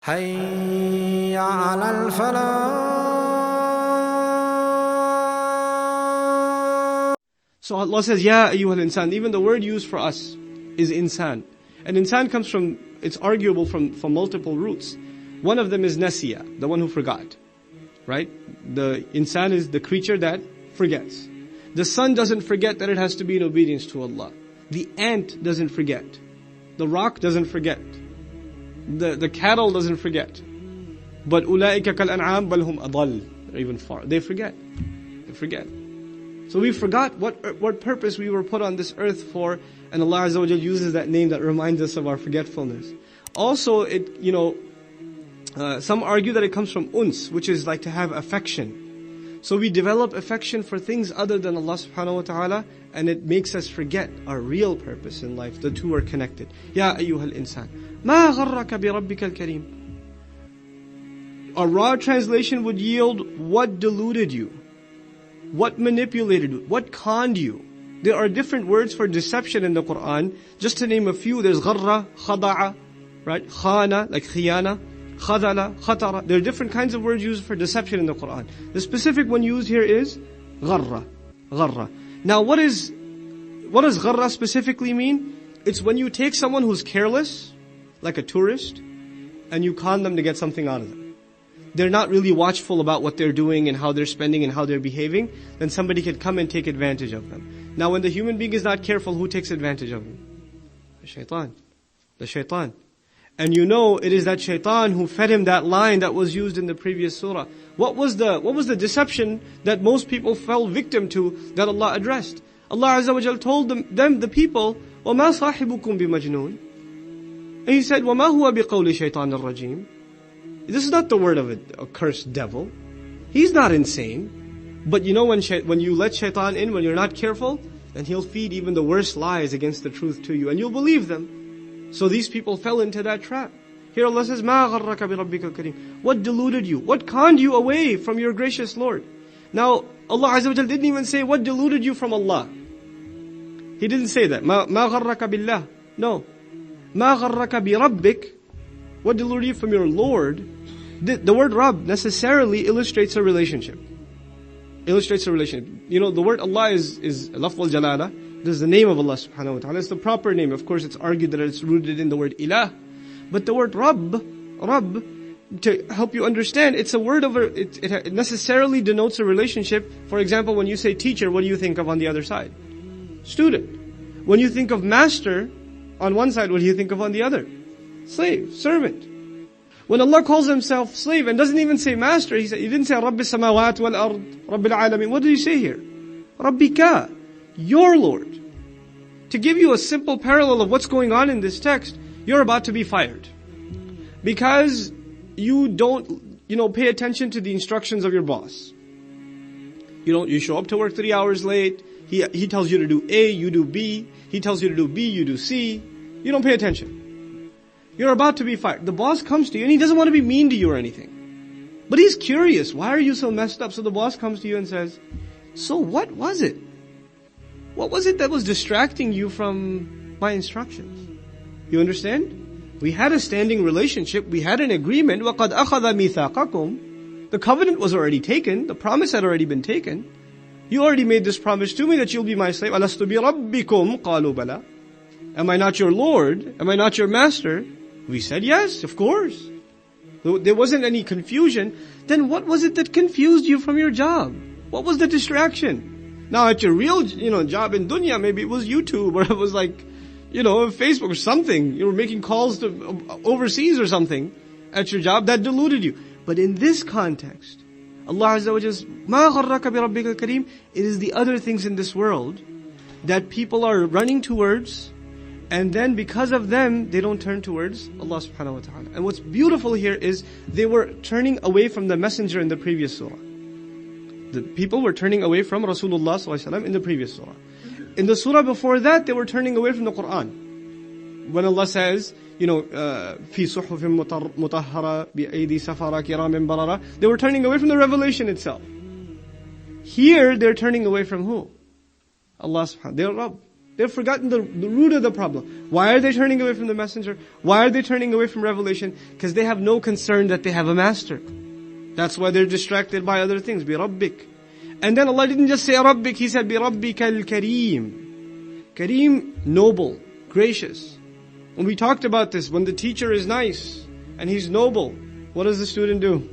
حي على الفلاح. So Allah says, Ya ayyuhal insan. Even the word used for us is insan. And insan comes from, it's arguable from multiple roots. One of them is nasiya, the one who forgot. Right? The insan is the creature that forgets. The sun doesn't forget that it has to be in obedience to Allah. The ant doesn't forget. The rock doesn't forget. The cattle doesn't forget. But أُولَٰئِكَ كَالْأَنْعَامِ بَلْ هُمْ أَضَلُّ. They're even far. They forget. They forget. So we forgot what purpose we were put on this earth for, and Allah Azza wa Jal uses that name that reminds us of our forgetfulness. Also, some argue that it comes from uns, which is like to have affection. So we develop affection for things other than Allah subhanahu wa ta'ala, and it makes us forget our real purpose in life. The two are connected. Ya ayyuhal insan. Ma gharraka bi rabbika al-kareem. A raw translation would yield, what deluded you? What manipulated you? What conned you? There are different words for deception in the Quran. Just to name a few, there's gharra, khada'a, right? Khana, like khiyana. Khadala, khatara. There are different kinds of words used for deception in the Quran. The specific one used here is gharra. Gharra. Now what does gharra specifically mean? It's when you take someone who's careless, like a tourist, and you con them to get something out of them. They're not really watchful about what they're doing and how they're spending and how they're behaving, then somebody can come and take advantage of them. Now when the human being is not careful, who takes advantage of them? The shaitan. The shaitan. And you know, it is that shaitan who fed him that line that was used in the previous surah. What was the deception that most people fell victim to that Allah addressed? Allah Azza wa Jal told them the people, وَمَا صَاحِبُكُمْ بِمَجْنُونَ. And He said, وَمَا هُوَ بِقَوْلِ شَيْطَانِ الرَّجِيمِ. This is not the word of a cursed devil. He's not insane. But you know when you let shaitan in, when you're not careful, then he'll feed even the worst lies against the truth to you, and you'll believe them. So these people fell into that trap. Here Allah says, مَا غَرَّكَ بِرَبِّكَ الْكَرِيمِ. What deluded you? What conned you away from your gracious Lord? Now, Allah Azza wa Jal didn't even say, what deluded you from Allah? He didn't say that. مَا غَرَّكَ بِاللَّهِ. No. مَا غَرَّكَ بِرَبِّكَ. What deluded you from your Lord? The word Rabb necessarily illustrates a relationship. Illustrates a relationship. You know, the word Allah is lafz al-jalala. This is the name of Allah subhanahu wa ta'ala. It's the proper name. Of course, it's argued that it's rooted in the word ilah. But the word Rabb, to help you understand, it's a word it necessarily denotes a relationship. For example, when you say teacher, what do you think of on the other side? Student. When you think of master, on one side, what do you think of on the other? Slave, servant. When Allah calls Himself slave and doesn't even say master, He didn't say Rabbi samawat wal ard, Rabbil alamin. What did He say here? Rabbika, your Lord. To give you a simple parallel of what's going on in this text, you're about to be fired. Because you don't, pay attention to the instructions of your boss. You show up to work 3 hours late. He tells you to do A, you do B. He tells you to do B, you do C. You don't pay attention. You're about to be fired. The boss comes to you and he doesn't want to be mean to you or anything. But he's curious. Why are you so messed up? So the boss comes to you and says, so what was it? What was it that was distracting you from my instructions? You understand? We had a standing relationship. We had an agreement. وَقَدْ أَخَذَ مِيثَاقَكُمْ. The covenant was already taken. The promise had already been taken. You already made this promise to me that you'll be my slave. أَلَسْتُ بِرَبِّكُمْ قَالُوا بَلَى. Am I not your Lord? Am I not your master? We said yes, of course. There wasn't any confusion. Then what was it that confused you from your job? What was the distraction? Now at your real, job in dunya, maybe it was YouTube, or it was like, Facebook or something. You were making calls to overseas or something at your job that deluded you. But in this context, Allah Azza wa Jalla says, مَا غَرَّكَ بِرَبِّكَ الْكَرِيمِ. It is the other things in this world that people are running towards, and then because of them, they don't turn towards Allah subhanahu wa ta'ala. And what's beautiful here is they were turning away from the messenger in the previous surah. The people were turning away from Rasulullah sallallahu alaihi wasallam in the previous surah. In the surah before that, they were turning away from the Quran. When Allah says, فِي صُحُفٍ مُطَهَّرَةٍ بِأَيْدِي سَفَرَةٍ كِرَامٍ بَرَرَةٍ, they were turning away from the revelation itself. Here, they're turning away from who? Allah subhanahu wa ta'ala. They're Rabb. They've forgotten the root of the problem. Why are they turning away from the messenger? Why are they turning away from revelation? Because they have no concern that they have a master. That's why they're distracted by other things. Bi Rabbik. And then Allah didn't just say Rabbik, He said Bi Rabbikal Kareem. Kareem, noble, gracious. When we talked about this, when the teacher is nice and he's noble, what does the student do?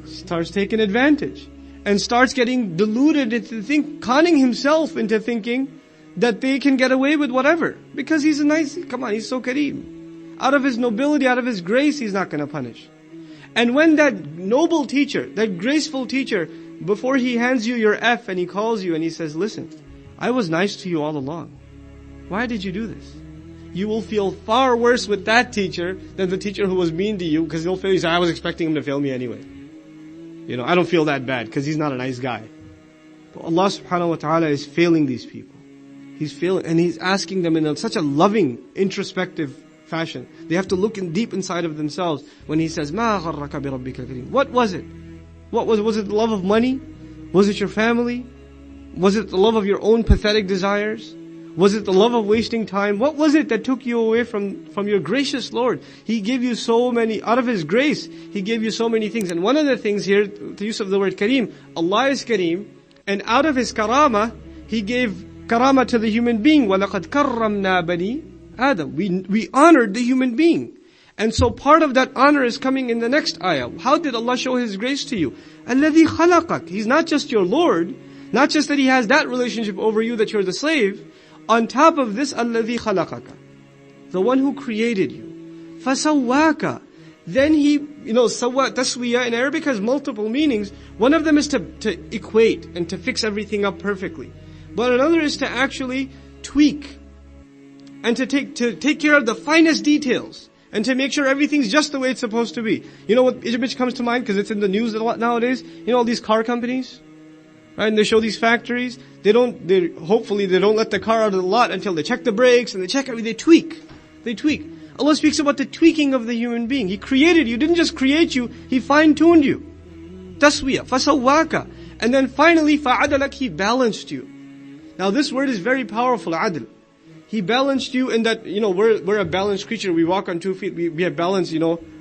Starts taking advantage and starts getting deluded into conning himself into thinking that they can get away with whatever. Because he's a nice, come on, he's so Kareem. Out of his nobility, out of his grace, he's not going to punish. And when that noble teacher, that graceful teacher, before he hands you your F and he calls you and he says, listen, I was nice to you all along. Why did you do this? You will feel far worse with that teacher than the teacher who was mean to you, because he'll feel, you say, I was expecting him to fail me anyway. I don't feel that bad because he's not a nice guy. But Allah subhanahu wa ta'ala is failing these people. He's failing, and He's asking them in such a loving, introspective fashion. They have to look deep inside of themselves when He says, مَا غَرَّكَ بِرَبِّكَ الْكَرِيمِ. What was it? Was it the love of money? Was it your family? Was it the love of your own pathetic desires? Was it the love of wasting time? What was it that took you away from your gracious Lord? He gave you so many, out of His grace, He gave you so many things. And one of the things here, the use of the word Kareem, Allah is Kareem, and out of His karama, He gave karama to the human being. وَلَقَدْ كَرَّمْنَا بَنِي Adam. We honored the human being. And so part of that honor is coming in the next ayah. How did Allah show His grace to you? الَّذِي خَلَقَكَ. He's not just your Lord, not just that He has that relationship over you that you're the slave. On top of this, الَّذِي خَلَقَكَ, the one who created you. فَسَوَّاكَ. Then He, sawa, taswiya in Arabic has multiple meanings. One of them is to equate and to fix everything up perfectly. But another is to actually tweak and to take care of the finest details and to make sure everything's just the way it's supposed to be. You know what image comes to mind because it's in the news a lot nowadays? All these car companies? Right? And they show these factories. Hopefully they don't let the car out of the lot until they check the brakes and they check everything. They tweak. Allah speaks about the tweaking of the human being. He created you. Didn't just create you. He fine-tuned you. Taswiya. Fasawwaka. And then finally, fa'adalak. He balanced you. Now this word is very powerful, adl. He balanced you in that, we're a balanced creature. We walk on 2 feet. We have balance,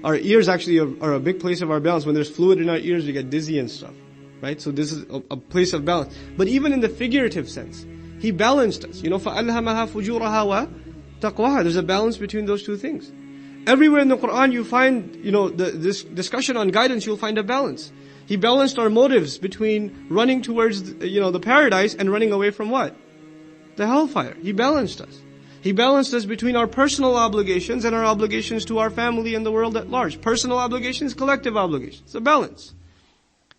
Our ears actually are a big place of our balance. When there's fluid in our ears, we get dizzy and stuff. Right? So this is a place of balance. But even in the figurative sense, He balanced us. فَأَلْهَمَهَا فُجُورَهَا وَتَقْوَاهَا. There's a balance between those two things. Everywhere in the Quran you find, this discussion on guidance, you'll find a balance. He balanced our motives between running towards, the paradise and running away from what? The hellfire. He balanced us. He balanced us between our personal obligations and our obligations to our family and the world at large. Personal obligations, collective obligations. It's a balance.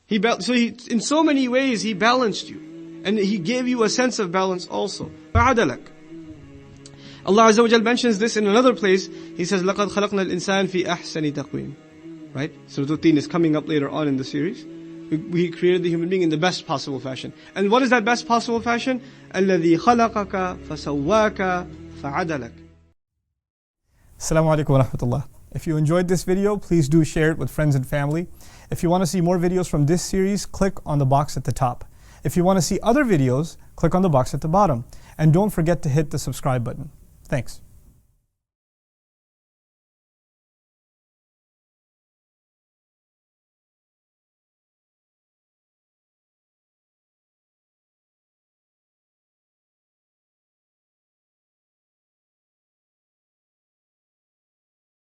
In so many ways, He balanced you. And He gave you a sense of balance also. فَعَدَلَكَ. Allah Azza wa Jal mentions this in another place. He says, لَقَدْ خَلَقْنَا الْإِنسَانَ فِي أَحْسَنِ تَقْوِيمٍ. Right? Surah Al-Tin is coming up later on in the series. We created the human being in the best possible fashion. And what is that best possible fashion? الَّذِي خَلَقَكَ فَسَوَّاكَ فَعَدَلَكَ. Assalamu alaikum wa rahmatullah. If you enjoyed this video, please do share it with friends and family. If you want to see more videos from this series, click on the box at the top. If you want to see other videos, click on the box at the bottom. And don't forget to hit the subscribe button. Thanks.